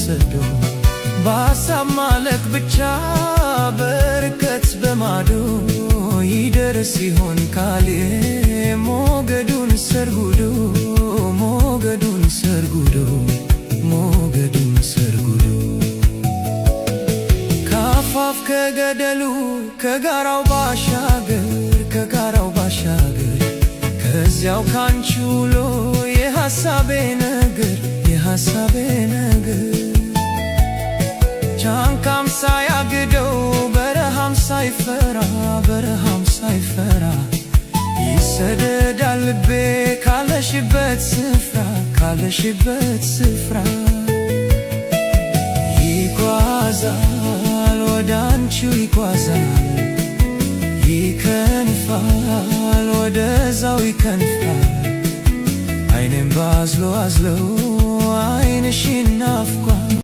ወሰደው በሐሳብ ማለቅ ብቻ በርቀት በማዶ ይደርስ ሲሆን ካሌ ሞገዱን ሰርጉዶ ሞገዱን ሰርጉዶ ሞገዱን ሰርጉዶ ካፋፍ ከገደሉ ከጋራው ባሻገር ከጋራው ባሻገር ከዚያው ካንቺ ውሎ የሐሳቤ ነገር የሐሳቤ ነገር ጫንቃም ሳያግደው በረሃም ሳይፈራ በረሃም ሳይፈራ ይሰደዳል ልቤ ካለሽበት ስፍራ ካለሽበት ስፍራ ይጓዛል ወደ አንቺው ይጓዛል ይከንፋል ወደዛው ይከንፋል አይኔም ባዝሎ አዝለው አይንሽን ናፍቋል